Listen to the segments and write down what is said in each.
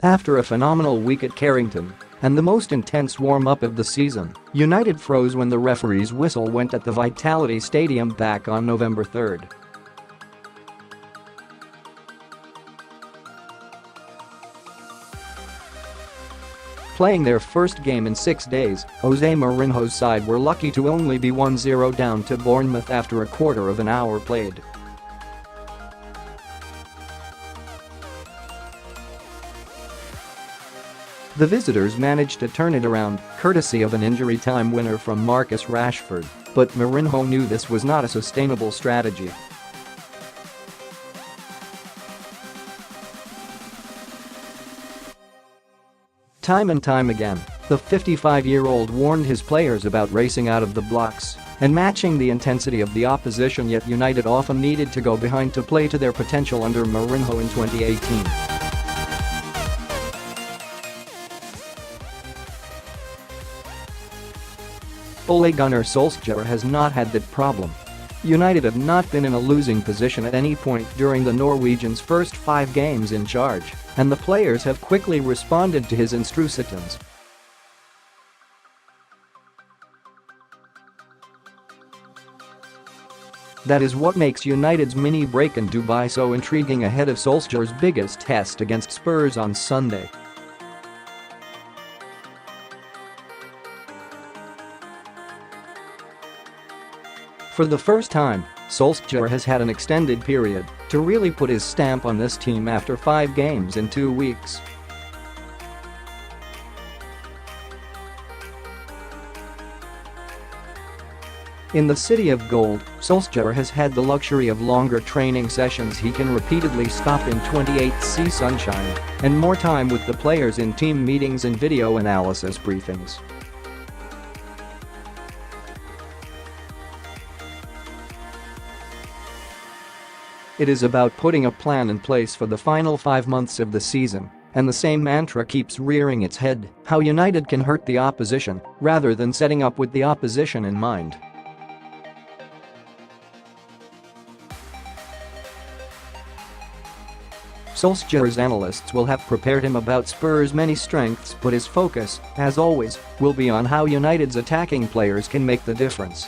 After a phenomenal week at Carrington and the most intense warm-up of the season, United froze when the referee's whistle went at the Vitality Stadium back on November 3rd. Playing their first game in 6 days, Jose Mourinho's side were lucky to only be 1-0 down to Bournemouth after a quarter of an hour played. The visitors managed to turn it around, courtesy of an injury time winner from Marcus Rashford, but Mourinho knew this was not a sustainable strategy. Time and time again, the 55-year-old warned his players about racing out of the blocks and matching the intensity of the opposition, yet United often needed to go behind to play to their potential under Mourinho in 2018. Ole Gunnar Solskjaer has not had that problem. United have not been in a losing position at any point during the Norwegian's first 5 games in charge, and the players have quickly responded to his instrucitons. That is what makes United's mini break in Dubai so intriguing ahead of Solskjaer's biggest test against Spurs on Sunday. For the first time, Solskjaer has had an extended period to really put his stamp on this team after 5 games in 2 weeks. In the City of Gold, Solskjaer has had the luxury of longer training sessions he can repeatedly stop in 28°C sunshine and more time with the players in team meetings and video analysis briefings. It is about putting a plan in place for the final 5 months of the season, and the same mantra keeps rearing its head: how United can hurt the opposition rather than setting up with the opposition in mind. Solskjaer's analysts will have prepared him about Spurs' many strengths, but his focus, as always, will be on how United's attacking players can make the difference.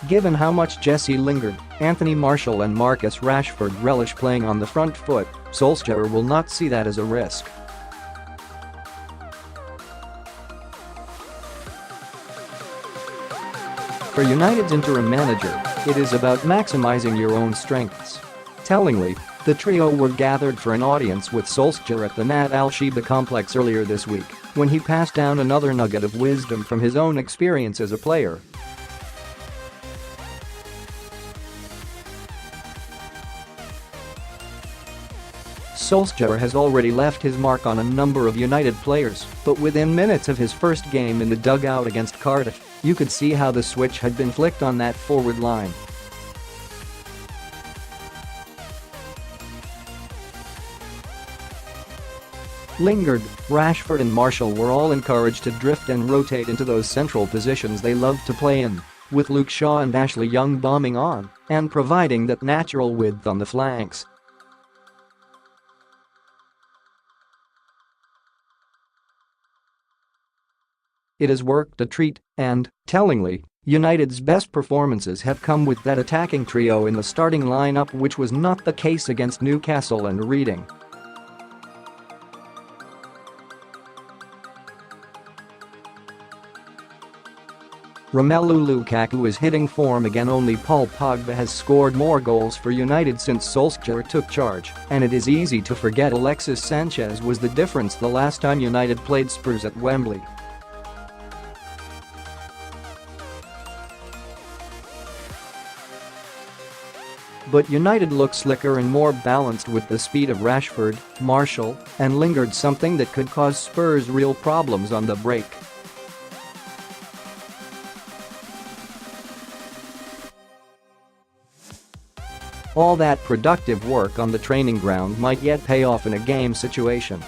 Given how much Jesse Lingard, Martial and Marcus Rashford relish playing on the front foot, Solskjaer will not see that as a risk. For United's interim manager, it is about maximising your own strengths. Tellingly, the trio were gathered for an audience with Solskjaer at the Nad Al Sheba Complex earlier this week, when he passed down another nugget of wisdom from his own experience as a player. Solskjaer has already left his mark on a number of United players, but within minutes of his first game in the dugout against Cardiff, you could see how the switch had been flicked on that forward line. Lingard, Rashford and Martial were all encouraged to drift and rotate into those central positions they love to play in, with Luke Shaw and Ashley Young bombing on and providing that natural width on the flanks. It has worked a treat, and, tellingly, United's best performances have come with that attacking trio in the starting lineup, which was not the case against Newcastle and Reading. Romelu Lukaku is hitting form again. Only Paul Pogba has scored more goals for United since Solskjaer took charge, and it is easy to forget Alexis Sanchez was the difference the last time United played Spurs at Wembley. But United look slicker and more balanced with the speed of Rashford, Martial, and Lingard, something that could cause Spurs real problems on the break. All that productive work on the training ground might yet pay off in a game situation.